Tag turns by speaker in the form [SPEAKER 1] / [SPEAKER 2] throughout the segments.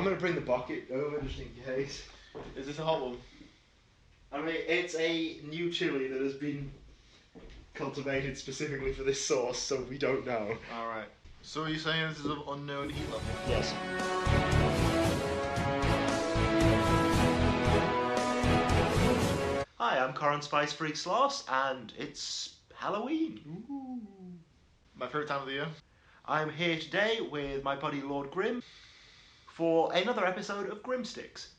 [SPEAKER 1] I'm going to bring the bucket over just in case.
[SPEAKER 2] Is this a hot one?
[SPEAKER 1] I mean, it's a new chili that has been cultivated specifically for this sauce, so we don't know.
[SPEAKER 2] Alright. So are you saying this is of unknown heat level?
[SPEAKER 1] Yes. Hi, I'm Coran Spicefreak Sloss, and it's Halloween.
[SPEAKER 2] Ooh. My favourite time of the year.
[SPEAKER 1] I'm here today with my buddy Lord Grim for another episode of Grimsticks.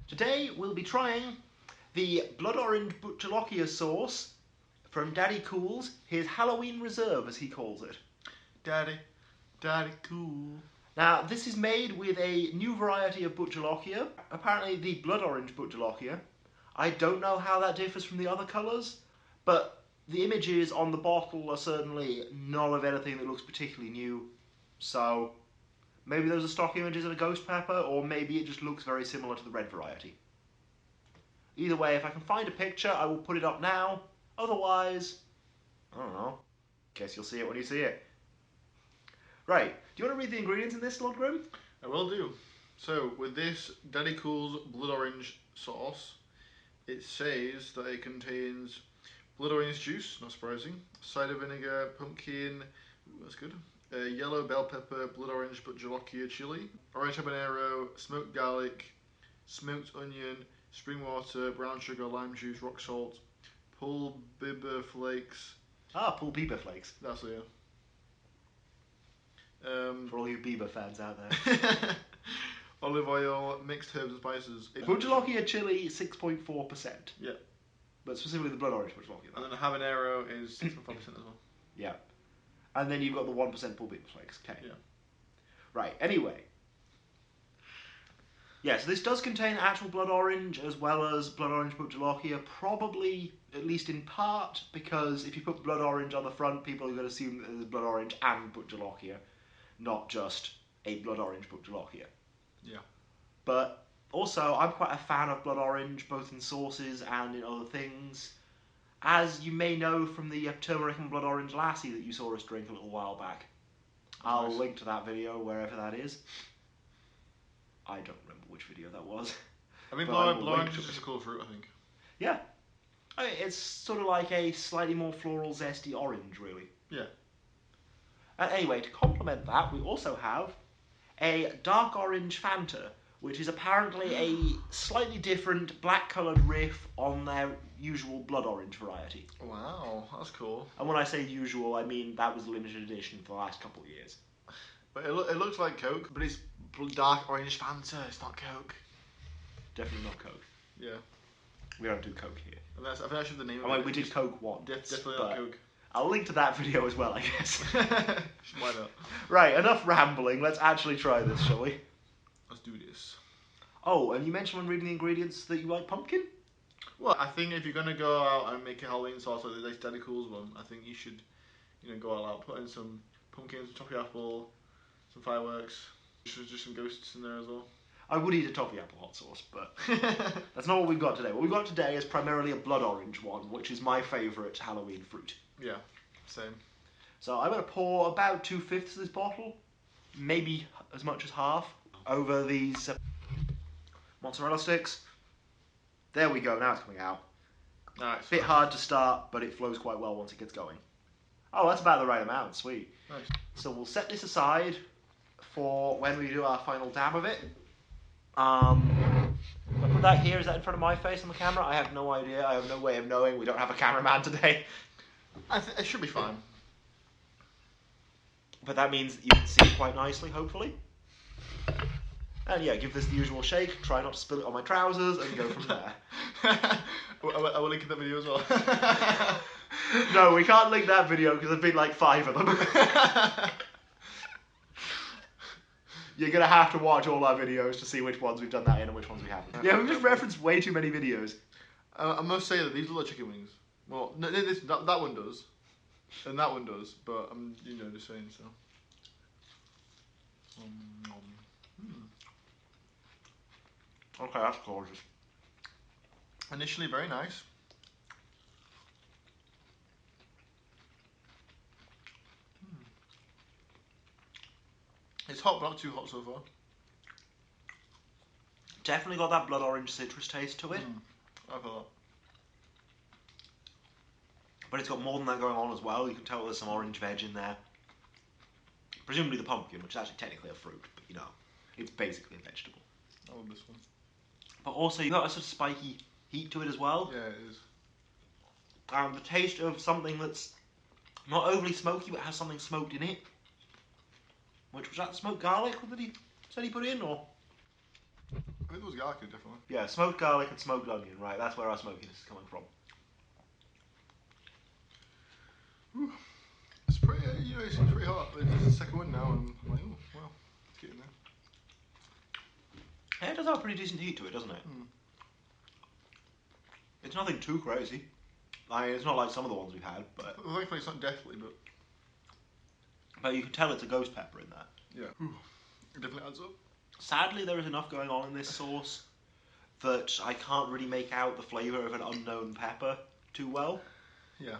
[SPEAKER 1] Today we'll be trying the blood orange Jolokia sauce from Daddy Cool's, his Halloween Reserve as he calls it.
[SPEAKER 2] Daddy Cool.
[SPEAKER 1] Now this is made with a new variety of Bhut Jolokia, apparently the blood orange Bhut Jolokia. I don't know how that differs from the other colours, but the images on the bottle are certainly not of anything that looks particularly new, so maybe those are stock images of a ghost pepper, or maybe it just looks very similar to the red variety. Either way, if I can find a picture, I will put it up now. Otherwise, I don't know. Guess you'll see it when you see it. Right, do you want to read the ingredients in this, Lord Grim?
[SPEAKER 2] I will do. So, with this Daddy Cool's blood orange sauce, it says that it contains blood orange juice, not surprising, cider vinegar, pumpkin, ooh, that's good, yellow bell pepper, blood orange Bhut Jolokia chili, orange habanero, smoked garlic, smoked onion, spring water, brown sugar, lime juice, rock salt, pulled biber flakes.
[SPEAKER 1] Ah, pulled Bieber flakes.
[SPEAKER 2] That's it, yeah.
[SPEAKER 1] For all you Bieber fans out there.
[SPEAKER 2] Olive oil, mixed herbs and spices.
[SPEAKER 1] Bhut Jolokia chili, 6.4%.
[SPEAKER 2] Yeah.
[SPEAKER 1] But specifically the blood orange Bhut Jolokia.
[SPEAKER 2] And then the habanero is 6.5% as well.
[SPEAKER 1] Yeah. And then you've got the 1% pulled Bieber flakes. Okay.
[SPEAKER 2] Yeah.
[SPEAKER 1] Right, anyway. Yeah, so this does contain actual blood orange as well as blood orange Bhut Jolokia, probably, at least in part, because if you put blood orange on the front, people are going to assume that there's blood orange and Bhut Jolokia, not just a blood orange Bhut Jolokia.
[SPEAKER 2] Yeah.
[SPEAKER 1] But also, I'm quite a fan of blood orange, both in sauces and in other things. As you may know from the turmeric and blood orange lassie that you saw us drink a little while back. I'll link to that video wherever that is. I don't remember which video that was.
[SPEAKER 2] I mean, blood orange is just a cool fruit, I think.
[SPEAKER 1] Yeah. I mean, it's sort of like a slightly more floral, zesty orange, really.
[SPEAKER 2] Yeah.
[SPEAKER 1] Anyway, to complement that, we also have a dark orange Fanta, which is apparently a slightly different black-coloured riff on their usual blood orange variety.
[SPEAKER 2] Wow, that's cool.
[SPEAKER 1] And when I say usual, I mean that was a limited edition for the last couple of years.
[SPEAKER 2] But it looks like Coke, but it's dark orange Fanta, it's not Coke.
[SPEAKER 1] Definitely not Coke.
[SPEAKER 2] Yeah.
[SPEAKER 1] We don't do Coke here.
[SPEAKER 2] And I think that's the name
[SPEAKER 1] of it. We did Coke once.
[SPEAKER 2] Definitely not Coke.
[SPEAKER 1] I'll link to that video as well, I guess.
[SPEAKER 2] Why not?
[SPEAKER 1] Right, enough rambling. Let's actually try this, shall we?
[SPEAKER 2] Let's do this.
[SPEAKER 1] Oh, and you mentioned when reading the ingredients that you like pumpkin?
[SPEAKER 2] Well, I think if you're going to go out and make a Halloween sauce like the Daddy Cool's one, I think you should, go all out. Put in some pumpkins, some toffee apple, some fireworks. Just some ghosts in there as well.
[SPEAKER 1] I would eat a toffee apple hot sauce, but that's not what we've got today. What we've got today is primarily a blood orange one, which is my favourite Halloween fruit.
[SPEAKER 2] Yeah, same.
[SPEAKER 1] So I'm going to pour about 2/5 of this bottle, maybe as much as half, over these mozzarella sticks. There we go, now it's coming out.
[SPEAKER 2] Nice.
[SPEAKER 1] Bit hard to start, but it flows quite well once it gets going. Oh, that's about the right amount, sweet.
[SPEAKER 2] Nice.
[SPEAKER 1] So we'll set this aside for when we do our final dab of it. I put that here, is that in front of my face on the camera? I have no idea, I have no way of knowing, we don't have a cameraman today.
[SPEAKER 2] It should be fine.
[SPEAKER 1] But that means you can see it quite nicely, hopefully. And yeah, give this the usual shake, try not to spill it on my trousers, and go from there.
[SPEAKER 2] I will link in that video as well.
[SPEAKER 1] No, we can't link that video because there've been like 5 of them. You're going to have to watch all our videos to see which ones we've done that in and which ones we haven't. Yeah, we've just referenced way too many videos.
[SPEAKER 2] I must say that these look like chicken wings. Well, no, that one does. And that one does, but I'm, just saying so.
[SPEAKER 1] Okay, that's gorgeous.
[SPEAKER 2] Initially very nice. It's hot, but not too hot so far.
[SPEAKER 1] Definitely got that blood orange citrus taste to it.
[SPEAKER 2] I thought.
[SPEAKER 1] But it's got more than that going on as well. You can tell there's some orange veg in there. Presumably the pumpkin, which is actually technically a fruit, but you know, it's basically a vegetable.
[SPEAKER 2] I love this one.
[SPEAKER 1] But also you've got a sort of spiky heat to it as well.
[SPEAKER 2] Yeah, it is.
[SPEAKER 1] And the taste of something that's not overly smoky, but has something smoked in it. Which was that smoked garlic that he said he put in, or?
[SPEAKER 2] I think it was garlic, definitely.
[SPEAKER 1] Yeah, smoked garlic and smoked onion, right? That's where our smokiness is coming from.
[SPEAKER 2] Ooh. It's pretty, it's pretty hot. It's the second one now, and I'm like, oh, well, it's getting there.
[SPEAKER 1] Yeah, it does have a pretty decent heat to it, doesn't it? It's nothing too crazy. It's not like some of the ones we've had, but...
[SPEAKER 2] Thankfully it's not deathly, but...
[SPEAKER 1] But you can tell it's a ghost pepper in that.
[SPEAKER 2] Yeah. It definitely adds up.
[SPEAKER 1] Sadly, there is enough going on in this sauce that I can't really make out the flavour of an unknown pepper too well.
[SPEAKER 2] Yeah.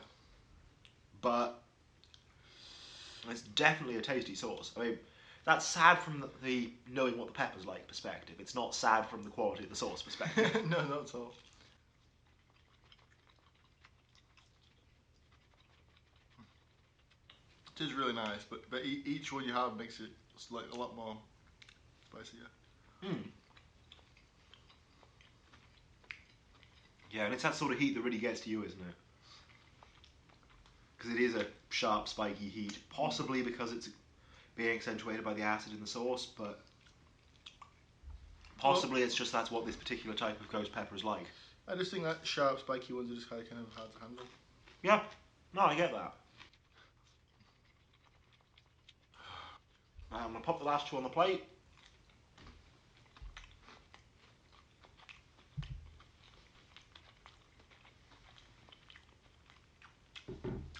[SPEAKER 1] But it's definitely a tasty sauce. I mean, that's sad from the knowing what the pepper's like perspective. It's not sad from the quality of the sauce perspective.
[SPEAKER 2] No, not at all. It is really nice, but each one you have makes it like a lot more spicier.
[SPEAKER 1] Yeah, and it's that sort of heat that really gets to you, isn't it? Because it is a sharp, spiky heat, possibly because it's being accentuated by the acid in the sauce, but possibly it's just that's what this particular type of ghost pepper is like.
[SPEAKER 2] I just think that sharp, spiky ones are just kind of hard to handle.
[SPEAKER 1] Yeah, no, I get that. I'm going to pop the last two on the plate.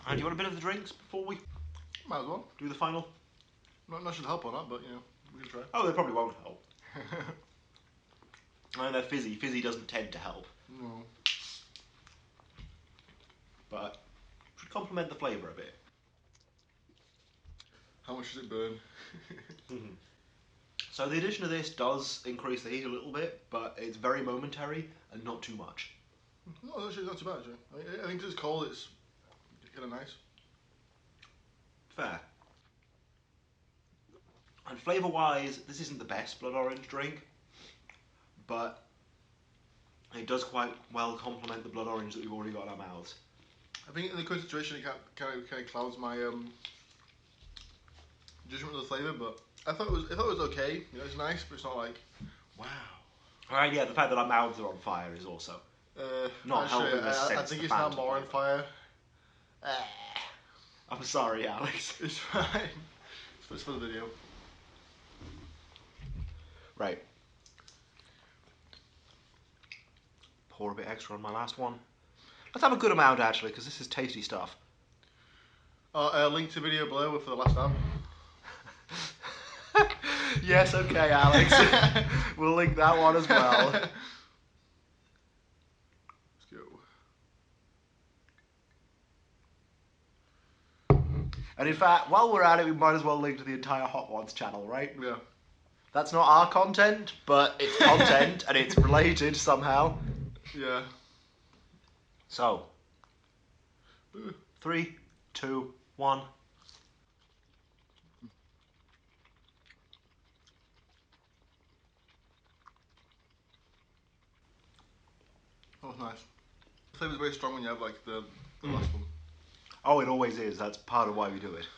[SPEAKER 1] And do you want a bit of the drinks before we
[SPEAKER 2] Might as well.
[SPEAKER 1] do the final?
[SPEAKER 2] Not sure to help on that, but we can try.
[SPEAKER 1] Oh, they probably won't help. I mean, they're fizzy. Fizzy doesn't tend to help.
[SPEAKER 2] No.
[SPEAKER 1] But should complement the flavour a bit.
[SPEAKER 2] How much does it burn?
[SPEAKER 1] So the addition of this does increase the heat a little bit, but it's very momentary and not too much.
[SPEAKER 2] No, actually not too bad, actually. I think it's cold, it's kind of nice.
[SPEAKER 1] Fair. And flavour-wise, this isn't the best blood orange drink, but it does quite well complement the blood orange that we've already got in our mouths.
[SPEAKER 2] I think in the current situation it kind of clouds my judgment of the flavour, but I thought it was okay. You know, it's nice, but it's not like wow.
[SPEAKER 1] Alright, yeah, the fact that our mouths are on fire is also not
[SPEAKER 2] actually,
[SPEAKER 1] helping us sense
[SPEAKER 2] I think
[SPEAKER 1] the
[SPEAKER 2] it's now
[SPEAKER 1] phantom
[SPEAKER 2] more on
[SPEAKER 1] flavour.
[SPEAKER 2] fire.
[SPEAKER 1] I'm sorry, Alex.
[SPEAKER 2] It's fine. It's for the video.
[SPEAKER 1] Right. Pour a bit extra on my last one. Let's have a good amount actually, because this is tasty stuff.
[SPEAKER 2] Link to video below for the last tab.
[SPEAKER 1] Yes, okay, Alex. We'll link that one as well.
[SPEAKER 2] Let's go.
[SPEAKER 1] And in fact, while we're at it, we might as well link to the entire Hot Ones channel, right?
[SPEAKER 2] Yeah.
[SPEAKER 1] That's not our content, but it's content and it's related somehow.
[SPEAKER 2] Yeah.
[SPEAKER 1] So, 3, 2, 1.
[SPEAKER 2] That was nice. The flavour's very strong when you have like the last one.
[SPEAKER 1] Oh, it always is. That's part of why we do it.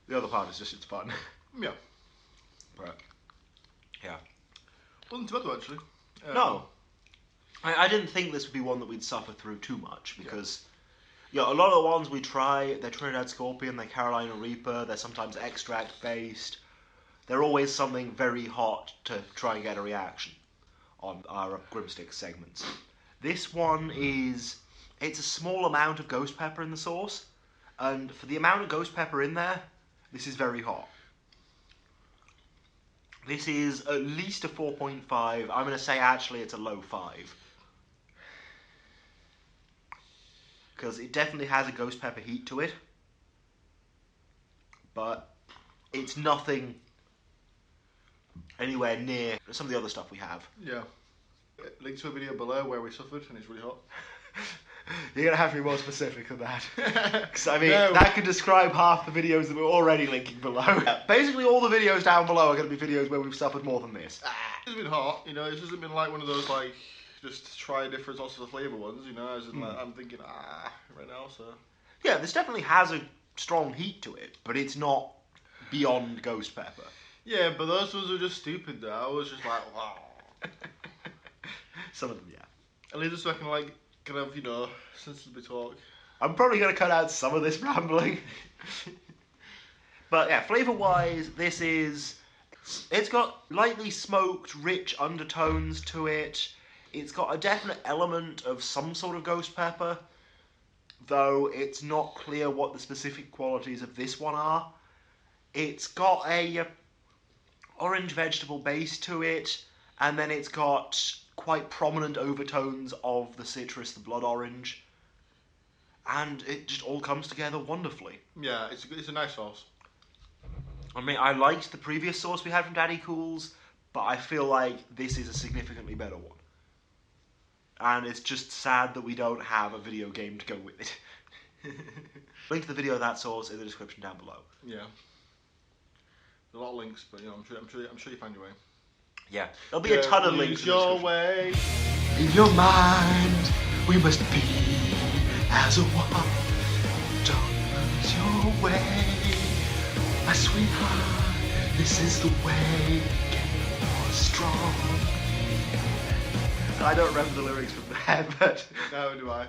[SPEAKER 1] The other part is just it's fun.
[SPEAKER 2] Yeah.
[SPEAKER 1] But, yeah.
[SPEAKER 2] Wasn't too bad though, actually.
[SPEAKER 1] No. I didn't think this would be one that we'd suffer through too much because, a lot of the ones we try, they're Trinidad Scorpion, they're Carolina Reaper, they're sometimes extract based. They're always something very hot to try and get a reaction on our Grimstick segments. This one it's a small amount of ghost pepper in the sauce, and for the amount of ghost pepper in there, this is very hot. This is at least a 4.5. I'm going to say actually it's a low 5. Because it definitely has a ghost pepper heat to it. But it's nothing anywhere near some of the other stuff we have.
[SPEAKER 2] Yeah. Link to a video below where we suffered and it's really hot.
[SPEAKER 1] You're gonna have to be more specific than that. 'Cause, I mean,
[SPEAKER 2] No.
[SPEAKER 1] that could describe half the videos that we're already linking below. Basically, all the videos down below are gonna be videos where we've suffered more than this.
[SPEAKER 2] It's been hot, you know. It hasn't been like one of those like just try different sorts of flavour ones, you know. As in, like, I'm thinking right now, so
[SPEAKER 1] Yeah, this definitely has a strong heat to it, but it's not beyond ghost pepper.
[SPEAKER 2] yeah. But those ones were just stupid though. I was just like, wow.
[SPEAKER 1] Some of them, yeah.
[SPEAKER 2] At least so I can like kind of, you know, sensibly talk.
[SPEAKER 1] I'm probably gonna cut out some of this rambling. But yeah, flavour-wise, it's got lightly smoked, rich undertones to it. It's got a definite element of some sort of ghost pepper, though it's not clear what the specific qualities of this one are. It's got a orange vegetable base to it, and then it's got quite prominent overtones of the citrus, the blood orange, and it just all comes together wonderfully.
[SPEAKER 2] Yeah, it's a nice sauce.
[SPEAKER 1] I mean, I liked the previous sauce we had from Daddy Cool's, but I feel like this is a significantly better one. And it's just sad that we don't have a video game to go with it. Link to the video of that sauce in the description down below.
[SPEAKER 2] Yeah. There's a lot of links, but you know, I'm sure you find your way.
[SPEAKER 1] Yeah, there'll be a ton of links in the
[SPEAKER 2] your
[SPEAKER 1] description.
[SPEAKER 2] way.
[SPEAKER 1] In your mind, we must be as a one. Don't lose your way, my sweetheart. This is the way. Get more strong. I don't remember the lyrics from there, but
[SPEAKER 2] No, do I.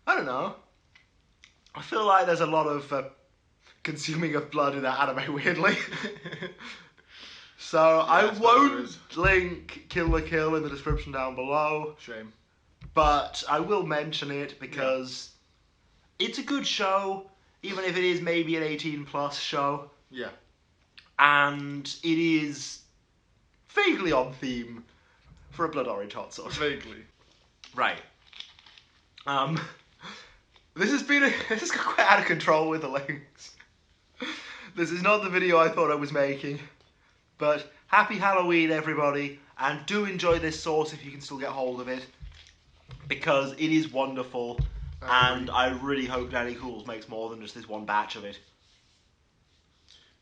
[SPEAKER 1] I don't know. I feel like there's a lot of consuming of blood in that anime, weirdly. So I
[SPEAKER 2] I suppose there
[SPEAKER 1] won't
[SPEAKER 2] is.
[SPEAKER 1] link Kill la Kill in the description down below,
[SPEAKER 2] Shame.
[SPEAKER 1] but I will mention it because it's a good show, even if it is maybe an 18+ show,
[SPEAKER 2] Yeah.
[SPEAKER 1] and it is vaguely on theme for a blood orange hot sauce.
[SPEAKER 2] Vaguely.
[SPEAKER 1] Right. This has got quite out of control with the links. This is not the video I thought I was making. But happy Halloween, everybody, and do enjoy this sauce if you can still get hold of it, because it is wonderful, and I really hope Daddy Cool's makes more than just this one batch of it.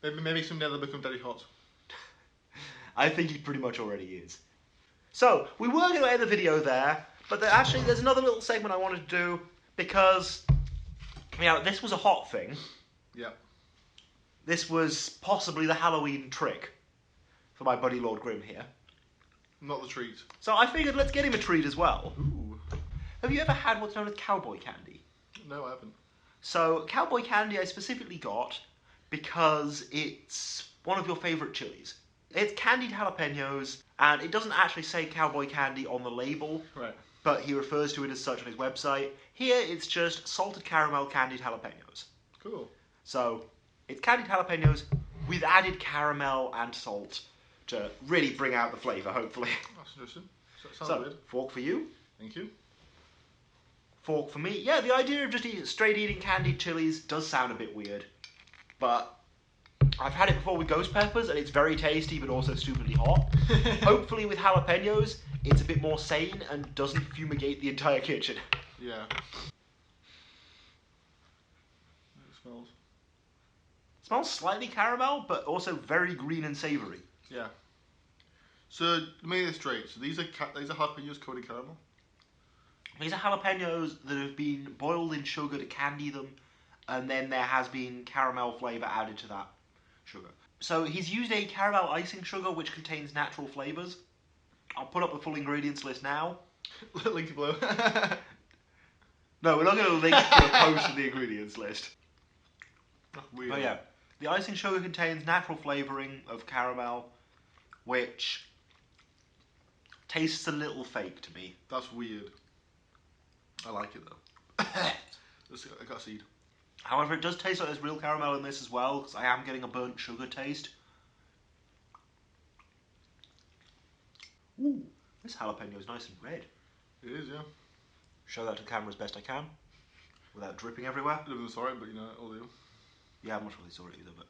[SPEAKER 2] Maybe someday they'll become Daddy Hot.
[SPEAKER 1] I think he pretty much already is. So, we were going to end the video there, but actually there's another little segment I wanted to do, because, you know, this was a hot thing.
[SPEAKER 2] Yeah.
[SPEAKER 1] This was possibly the Halloween trick for my buddy Lord Grim here.
[SPEAKER 2] Not the treat.
[SPEAKER 1] So I figured let's get him a treat as well.
[SPEAKER 2] Ooh.
[SPEAKER 1] Have you ever had what's known as cowboy candy?
[SPEAKER 2] No, I haven't.
[SPEAKER 1] So cowboy candy I specifically got because it's one of your favourite chilies. It's candied jalapenos, and it doesn't actually say cowboy candy on the label,
[SPEAKER 2] Right.
[SPEAKER 1] but he refers to it as such on his website. Here it's just salted caramel candied jalapenos.
[SPEAKER 2] Cool.
[SPEAKER 1] So it's candied jalapenos with added caramel and salt to really bring out the flavour, hopefully.
[SPEAKER 2] That's interesting. Sounds
[SPEAKER 1] So,
[SPEAKER 2] weird.
[SPEAKER 1] fork for you,
[SPEAKER 2] Thank you.
[SPEAKER 1] fork for me. Yeah, the idea of just straight eating candied chilies does sound a bit weird, but I've had it before with ghost peppers, and it's very tasty, but also stupidly hot. Hopefully with jalapenos, it's a bit more sane and doesn't fumigate the entire kitchen.
[SPEAKER 2] Yeah. It smells.
[SPEAKER 1] It smells slightly caramel, but also very green and savoury.
[SPEAKER 2] Yeah. So let me get this straight. So these are jalapenos coated caramel.
[SPEAKER 1] These are jalapenos that have been boiled in sugar to candy them, and then there has been caramel flavour added to that sugar. So he's used a caramel icing sugar which contains natural flavours. I'll put up the full ingredients list now.
[SPEAKER 2] Link below.
[SPEAKER 1] No, we're not going to link to a post in the ingredients list.
[SPEAKER 2] Weird.
[SPEAKER 1] But yeah, the icing sugar contains natural flavouring of caramel, which tastes a little fake to me.
[SPEAKER 2] That's weird. I like it though. I got a seed.
[SPEAKER 1] However, it does taste like there's real caramel in this as well, because I am getting a burnt sugar taste. Ooh, this jalapeno is nice and red.
[SPEAKER 2] It is, yeah.
[SPEAKER 1] Show that to the camera as best I can, without dripping everywhere.
[SPEAKER 2] I wasn't sorry, but you know, it'll do.
[SPEAKER 1] Yeah, I'm not really saw it either, but...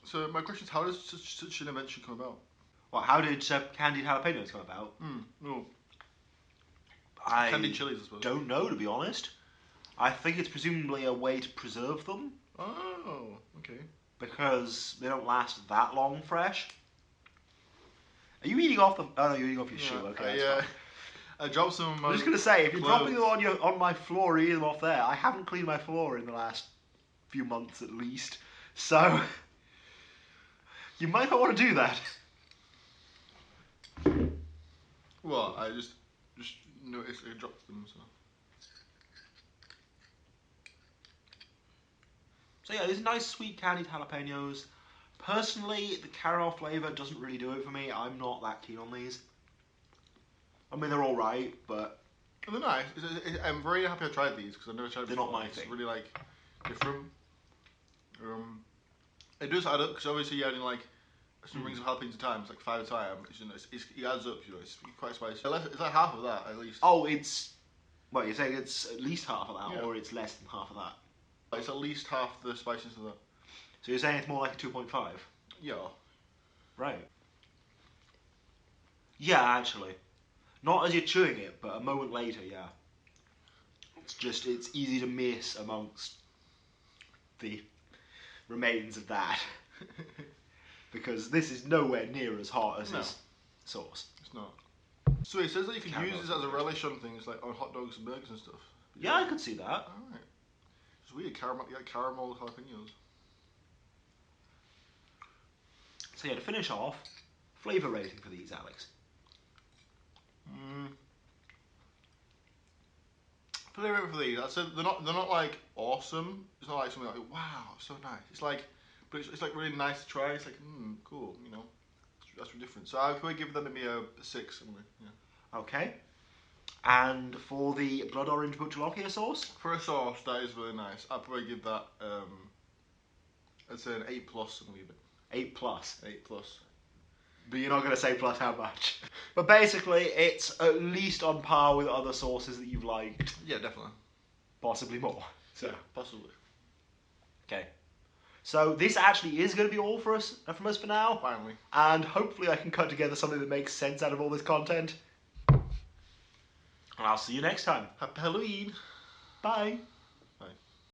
[SPEAKER 2] So my question is, how does such an invention come about?
[SPEAKER 1] Well, how did candied jalapenos come about?
[SPEAKER 2] No.
[SPEAKER 1] I
[SPEAKER 2] Candied chilies, I suppose.
[SPEAKER 1] don't know, to be honest. I think it's presumably a way to preserve them
[SPEAKER 2] Oh, okay.
[SPEAKER 1] because they don't last that long fresh. Are you eating off the? Oh no, you're eating off your shoe. Okay, that's fine.
[SPEAKER 2] I dropped some of my
[SPEAKER 1] I'm just gonna say, if you're dropping them
[SPEAKER 2] clothes.
[SPEAKER 1] on my floor or eating them off there, I haven't cleaned my floor in the last few months at least, so you might not want to do that.
[SPEAKER 2] Well, I just noticed I dropped them, so.
[SPEAKER 1] So yeah, these nice sweet candied jalapenos. Personally, the caramel flavour doesn't really do it for me. I'm not that keen on these. I mean, they're alright, but
[SPEAKER 2] They're nice. I'm very happy I tried these because I've never tried them
[SPEAKER 1] they're
[SPEAKER 2] before.
[SPEAKER 1] not my
[SPEAKER 2] It's
[SPEAKER 1] thing.
[SPEAKER 2] really like different. It does add up because obviously you're adding like some rings of jalapenos at a time. It's like 5 at a time. It's, you know, it adds up. You know, it's quite spicy. It's like half of that at least.
[SPEAKER 1] oh, it's what you're saying? It's at least half of that,
[SPEAKER 2] Yeah.
[SPEAKER 1] or it's less than half of that.
[SPEAKER 2] It's at least half the spiciness of that.
[SPEAKER 1] So you're saying it's more like a 2.5?
[SPEAKER 2] Yeah.
[SPEAKER 1] Right. Yeah, actually, not as you're chewing it, but a moment later, yeah. It's easy to miss amongst the remains of that. Because this is nowhere near as hot as
[SPEAKER 2] No.
[SPEAKER 1] his sauce.
[SPEAKER 2] It's not. So it says that you can
[SPEAKER 1] Caramel
[SPEAKER 2] use this as a relish on things like on hot dogs and burgers and stuff.
[SPEAKER 1] Yeah, I could see that.
[SPEAKER 2] Alright. It's weird, caramel jalapenos.
[SPEAKER 1] So yeah, to finish off, flavour rating for these, Alex.
[SPEAKER 2] Flavour for these, I'd say they're not like awesome. It's not like something like wow, it's so nice. It's like, but it's like really nice to try. It's like cool, you know. That's really different. So I'd probably give them maybe a 6 anyway. Yeah.
[SPEAKER 1] Okay. And for the blood orange Bhut Jolokia sauce?
[SPEAKER 2] For a sauce, that is really nice. I'd probably give that I'd say an 8 plus and leave it.
[SPEAKER 1] 8 plus.
[SPEAKER 2] 8 plus.
[SPEAKER 1] But you're not going to say plus how much. But basically, it's at least on par with other sauces that you've liked.
[SPEAKER 2] Yeah, definitely.
[SPEAKER 1] Possibly more. So,
[SPEAKER 2] Yeah, possibly.
[SPEAKER 1] okay. So this actually is going to be all from us for now.
[SPEAKER 2] Finally.
[SPEAKER 1] And hopefully I can cut together something that makes sense out of all this content. And I'll see you next time.
[SPEAKER 2] Happy Halloween.
[SPEAKER 1] Bye.